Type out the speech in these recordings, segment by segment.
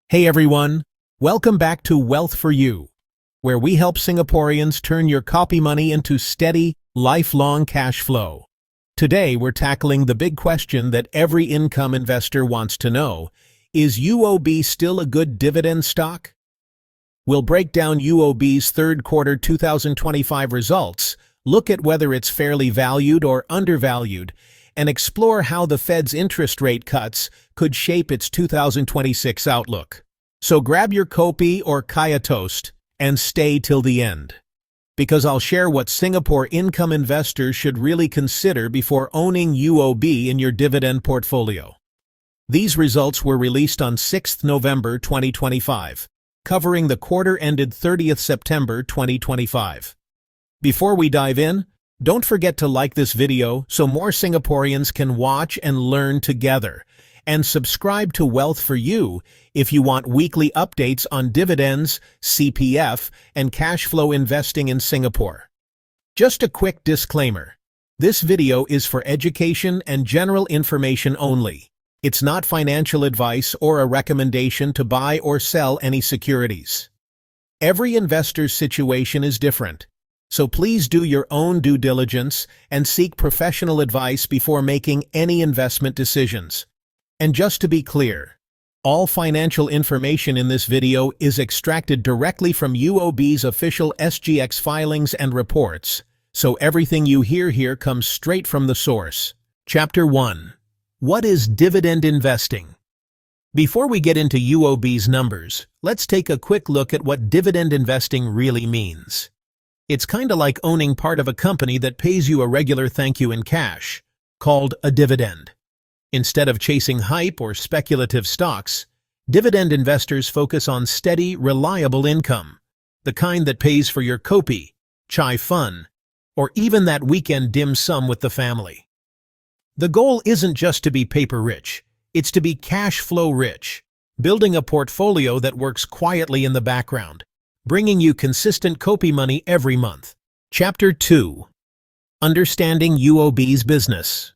Hey everyone, welcome back to Wealth for You, where we help Singaporeans turn your copy money into steady, lifelong cash flow. Today we're tackling the big question that every income investor wants to know: is UOB still a good dividend stock? We'll break down UOB's third quarter 2025 results, look at whether it's fairly valued or undervalued, and explore how the Fed's interest rate cuts could shape its 2026 outlook. So grab your kopi or kaya toast and stay till the end, because I'll share what Singapore income investors should really consider before owning UOB in your dividend portfolio. These results were released on 6th November 2025, covering the quarter ended 30th September 2025. Before we dive in, don't forget to like this video so more Singaporeans can watch and learn together, and subscribe to Wealth for You if you want weekly updates on dividends, CPF, and cash flow investing in Singapore. Just a quick disclaimer: this video is for education and general information only. It's not financial advice or a recommendation to buy or sell any securities. Every investor's situation is different, so please do your own due diligence and seek professional advice before making any investment decisions. And just to be clear, all financial information in this video is extracted directly from UOB's official SGX filings and reports, so everything you hear here comes straight from the source. Chapter 1. What is dividend investing? Before we get into UOB's numbers, let's take a quick look at what dividend investing really means. It's kinda like owning part of a company that pays you a regular thank you in cash, called a dividend. Instead of chasing hype or speculative stocks, dividend investors focus on steady, reliable income, the kind that pays for your kopi, chai fun, or even that weekend dim sum with the family. The goal isn't just to be paper rich, it's to be cash flow rich, building a portfolio that works quietly in the background, bringing you consistent kopi money every month. Chapter 2. Understanding UOB's business.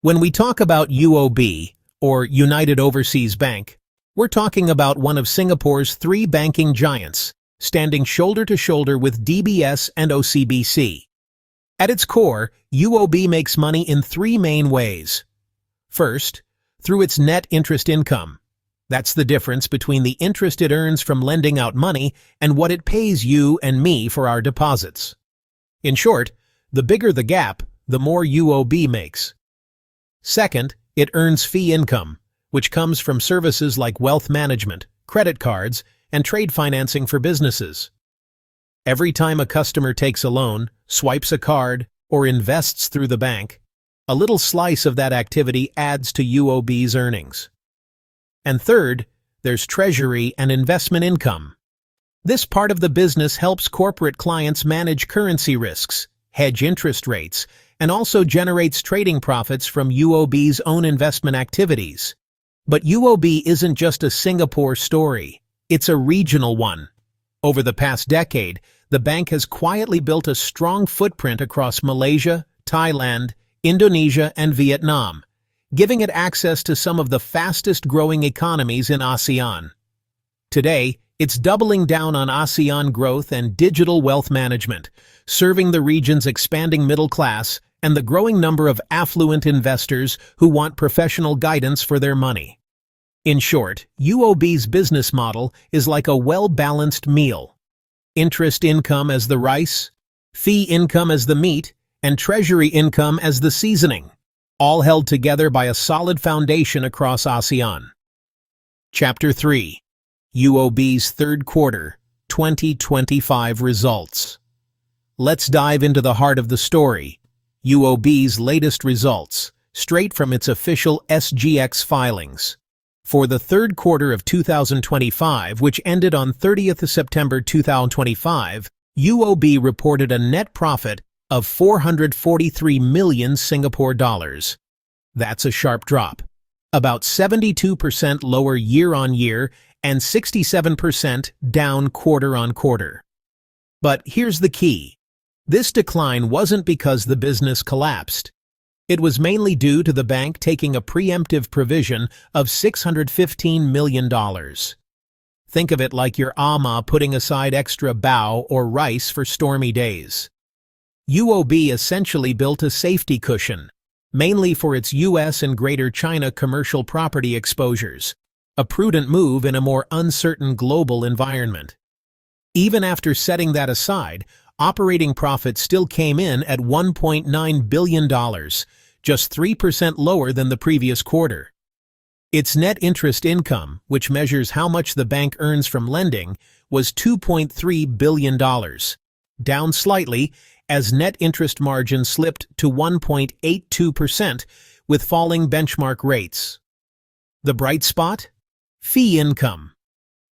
When we talk about UOB, or United Overseas Bank, we're talking about one of Singapore's three banking giants, standing shoulder to shoulder with DBS and OCBC. At its core, UOB makes money in three main ways. First, through its net interest income. That's the difference between the interest it earns from lending out money and what it pays you and me for our deposits. In short, the bigger the gap, the more UOB makes. Second, it earns fee income, which comes from services like wealth management, credit cards, and trade financing for businesses. Every time a customer takes a loan, swipes a card, or invests through the bank, a little slice of that activity adds to UOB's earnings. And third, there's treasury and investment income. This part of the business helps corporate clients manage currency risks, hedge interest rates, and also generates trading profits from UOB's own investment activities. But UOB isn't just a Singapore story, it's a regional one. Over the past decade, the bank has quietly built a strong footprint across Malaysia, Thailand, Indonesia, and Vietnam, giving it access to some of the fastest-growing economies in ASEAN. Today, it's doubling down on ASEAN growth and digital wealth management, serving the region's expanding middle class and the growing number of affluent investors who want professional guidance for their money. In short, UOB's business model is like a well-balanced meal. Interest income as the rice, fee income as the meat, and treasury income as the seasoning, all held together by a solid foundation across ASEAN. Chapter 3. UOB's third quarter 2025 results. Let's dive into the heart of the story, UOB's latest results, straight from its official SGX filings. For the third quarter of 2025, which ended on 30th September 2025, UOB reported a net profit of 443 million Singapore dollars. That's a sharp drop, about 72% lower year-on-year and 67% down quarter-on-quarter. But here's the key. This decline wasn't because the business collapsed. It was mainly due to the bank taking a preemptive provision of $615 million. Think of it like your ama putting aside extra bao or rice for stormy days. UOB essentially built a safety cushion, mainly for its U.S. and Greater China commercial property exposures, a prudent move in a more uncertain global environment. Even after setting that aside, operating profit still came in at $1.9 billion, just 3% lower than the previous quarter. Its net interest income, which measures how much the bank earns from lending, was $2.3 billion, down slightly as net interest margin slipped to 1.82% with falling benchmark rates. The bright spot? Fee income.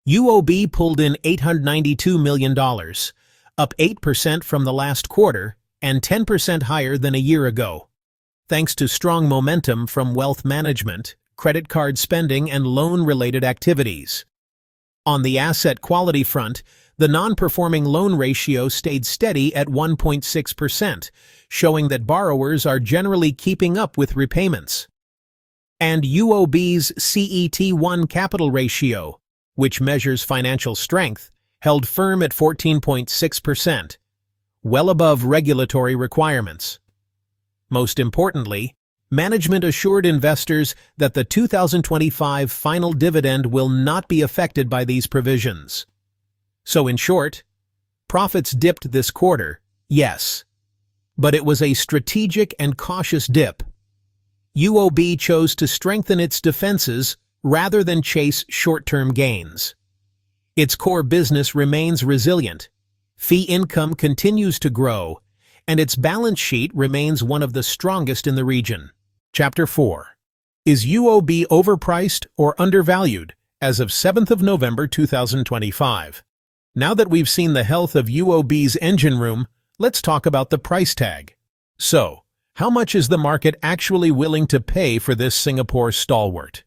UOB pulled in $892 million, up 8% from the last quarter and 10% higher than a year ago, thanks to strong momentum from wealth management, credit card spending, and loan-related activities. On the asset quality front, the non-performing loan ratio stayed steady at 1.6%, showing that borrowers are generally keeping up with repayments. And UOB's CET1 capital ratio, which measures financial strength, held firm at 14.6%, well above regulatory requirements. Most importantly, management assured investors that the 2025 final dividend will not be affected by these provisions. So in short, profits dipped this quarter, yes, but it was a strategic and cautious dip. UOB chose to strengthen its defenses rather than chase short-term gains. Its core business remains resilient, fee income continues to grow, and its balance sheet remains one of the strongest in the region. Chapter 4. Is UOB overpriced or undervalued as of 7th of November 2025? Now that we've seen the health of UOB's engine room, let's talk about the price tag. So, how much is the market actually willing to pay for this Singapore stalwart?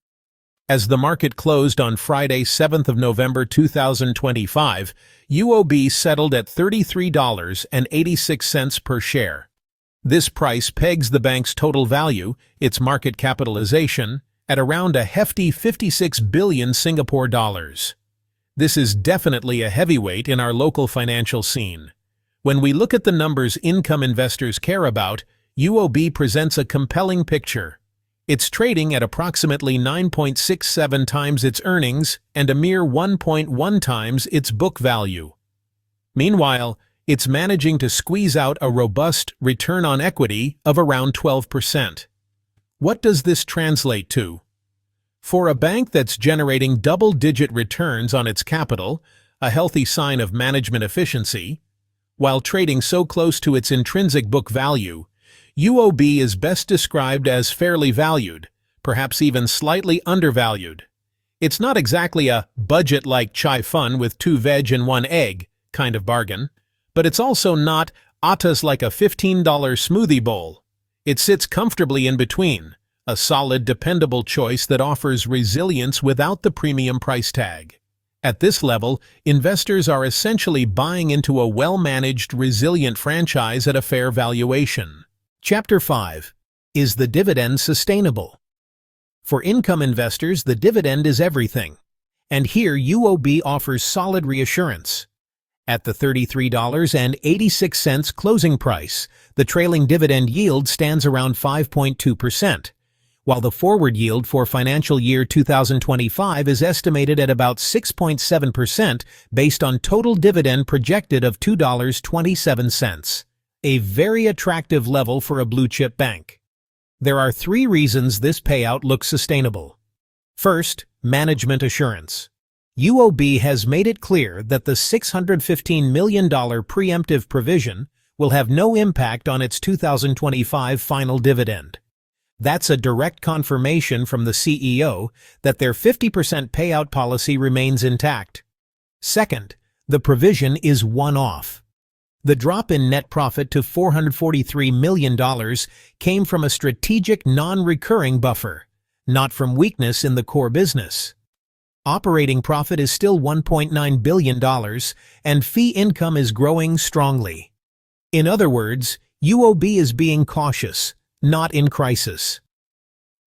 As the market closed on Friday, 7th of November 2025, UOB settled at $33.86 per share. This price pegs the bank's total value, its market capitalization, at around a hefty 56 billion Singapore dollars. This is definitely a heavyweight in our local financial scene. When we look at the numbers income investors care about, UOB presents a compelling picture. It's trading at approximately 9.67 times its earnings and a mere 1.1 times its book value. Meanwhile, it's managing to squeeze out a robust return on equity of around 12%. What does this translate to? For a bank that's generating double-digit returns on its capital, a healthy sign of management efficiency, while trading so close to its intrinsic book value, UOB is best described as fairly valued, perhaps even slightly undervalued. It's not exactly a budget-like chai fun with 2 veg and 1 egg kind of bargain, but it's also not atas like a $15 smoothie bowl. It sits comfortably in between, a solid, dependable choice that offers resilience without the premium price tag. At this level, investors are essentially buying into a well-managed, resilient franchise at a fair valuation. Chapter 5. Is the dividend sustainable? For income investors, the dividend is everything. And here UOB offers solid reassurance. At the $33.86 closing price, the trailing dividend yield stands around 5.2%, while the forward yield for financial year 2025 is estimated at about 6.7% based on total dividend projected of $2.27, a very attractive level for a blue-chip bank. There are 3 reasons this payout looks sustainable. First, management assurance. UOB has made it clear that the $615 million preemptive provision will have no impact on its 2025 final dividend. That's a direct confirmation from the CEO that their 50% payout policy remains intact. Second, the provision is one-off. The drop in net profit to $443 million came from a strategic non-recurring buffer, not from weakness in the core business. Operating profit is still $1.9 billion, and fee income is growing strongly. In other words, UOB is being cautious, not in crisis.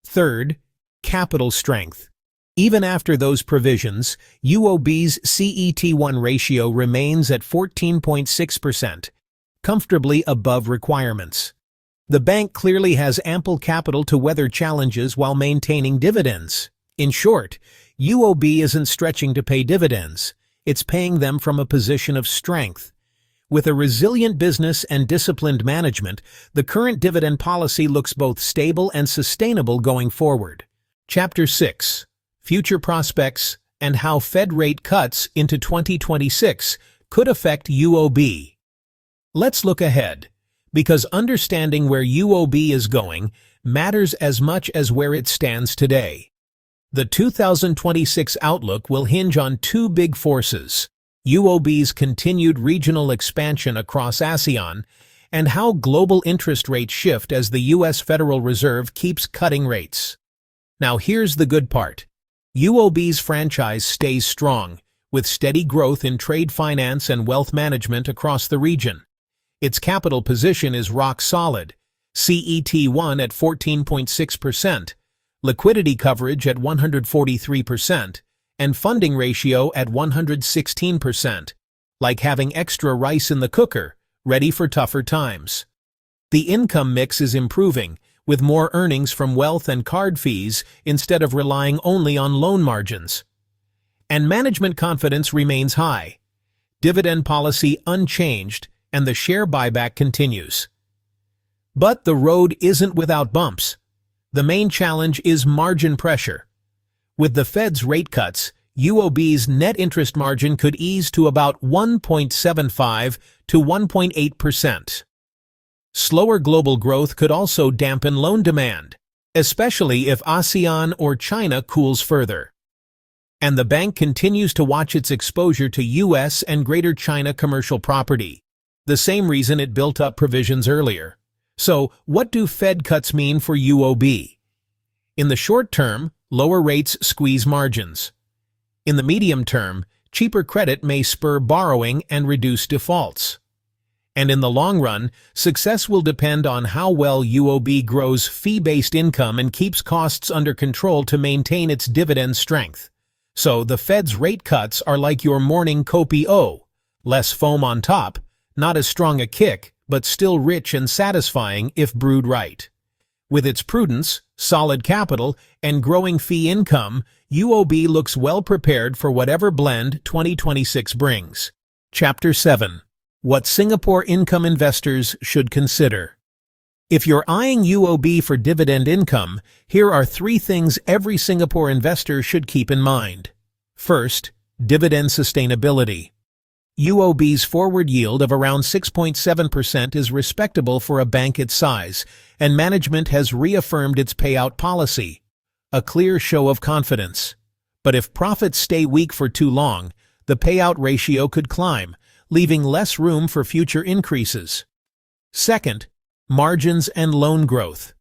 Third, capital strength. Even after those provisions, UOB's CET1 ratio remains at 14.6%, comfortably above requirements. The bank clearly has ample capital to weather challenges while maintaining dividends. In short, UOB isn't stretching to pay dividends, it's paying them from a position of strength. With a resilient business and disciplined management, the current dividend policy looks both stable and sustainable going forward. Chapter 6. Future Prospects and How Fed Rate Cuts into 2026 Could Affect UOB. Let's look ahead, because understanding where UOB is going matters as much as where it stands today. The 2026 outlook will hinge on two big forces: UOB's continued regional expansion across ASEAN and how global interest rates shift as the U.S. Federal Reserve keeps cutting rates. Now here's the good part. UOB's franchise stays strong, with steady growth in trade finance and wealth management across the region. Its capital position is rock solid, CET1 at 14.6%, liquidity coverage at 143%, and funding ratio at 116%, like having extra rice in the cooker, ready for tougher times. The income mix is improving, with more earnings from wealth and card fees instead of relying only on loan margins. And management confidence remains high. Dividend policy unchanged, and the share buyback continues. But the road isn't without bumps. The main challenge is margin pressure. With the Fed's rate cuts, UOB's net interest margin could ease to about 1.75 to 1.8%. Slower global growth could also dampen loan demand, especially if ASEAN or China cools further. And the bank continues to watch its exposure to U.S. and Greater China commercial property, the same reason it built up provisions earlier. So, what do Fed cuts mean for UOB? In the short term, lower rates squeeze margins. In the medium term, cheaper credit may spur borrowing and reduce defaults. And in the long run, success will depend on how well UOB grows fee-based income and keeps costs under control to maintain its dividend strength. So the Fed's rate cuts are like your morning Kopi O, less foam on top, not as strong a kick, but still rich and satisfying if brewed right. With its prudence, solid capital, and growing fee income, UOB looks well prepared for whatever blend 2026 brings. Chapter 7. What Singapore income investors should consider. If you're eyeing UOB for dividend income, here are 3 things every Singapore investor should keep in mind. First, dividend sustainability. UOB's forward yield of around 6.7% is respectable for a bank its size, and management has reaffirmed its payout policy, a clear show of confidence. But if profits stay weak for too long, the payout ratio could climb, leaving less room for future increases. Second, margins and loan growth.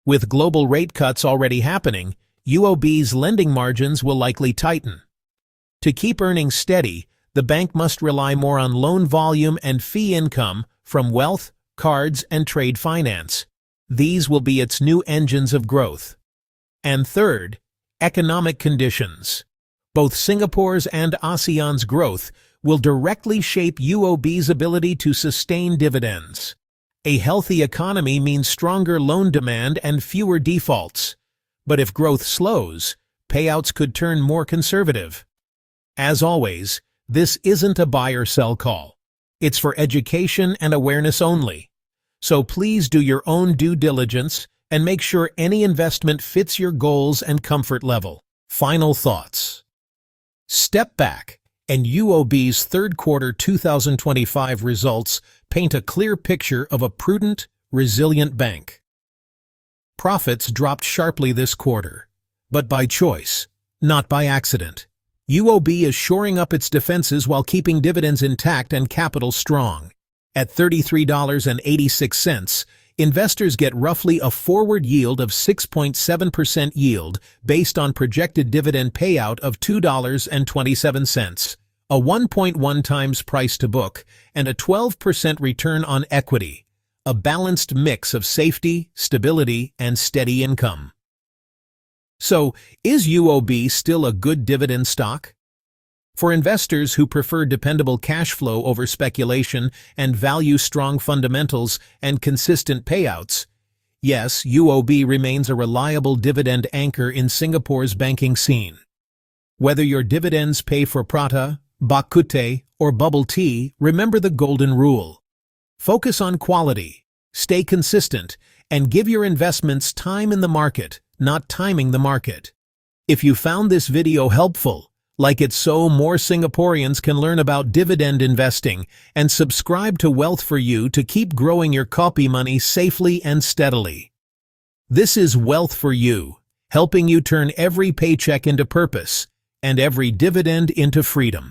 With global rate cuts already happening, UOB's lending margins will likely tighten. To keep earnings steady, the bank must rely more on loan volume and fee income from wealth, cards, and trade finance. These will be its new engines of growth. And third, economic conditions. Both Singapore's and ASEAN's growth will directly shape UOB's ability to sustain dividends. A healthy economy means stronger loan demand and fewer defaults. But if growth slows, payouts could turn more conservative. As always, this isn't a buy or sell call. It's for education and awareness only. So please do your own due diligence and make sure any investment fits your goals and comfort level. Final thoughts. Step back, and UOB's third quarter 2025 results paint a clear picture of a prudent, resilient bank. Profits dropped sharply this quarter, but by choice, not by accident. UOB is shoring up its defenses while keeping dividends intact and capital strong. At $33.86, investors get roughly a forward yield of 6.7% yield based on projected dividend payout of $2.27, a 1.1 times price to book, and a 12% return on equity, a balanced mix of safety, stability, and steady income. So, is UOB still a good dividend stock? For investors who prefer dependable cash flow over speculation and value strong fundamentals and consistent payouts, yes, UOB remains a reliable dividend anchor in Singapore's banking scene. Whether your dividends pay for prata, bak kut teh, or bubble tea, remember the golden rule. Focus on quality, stay consistent, and give your investments time in the market, not timing the market. If you found this video helpful, like it so more Singaporeans can learn about dividend investing, and subscribe to Wealth for You to keep growing your copy money safely and steadily. This is Wealth for You, helping you turn every paycheck into purpose and every dividend into freedom.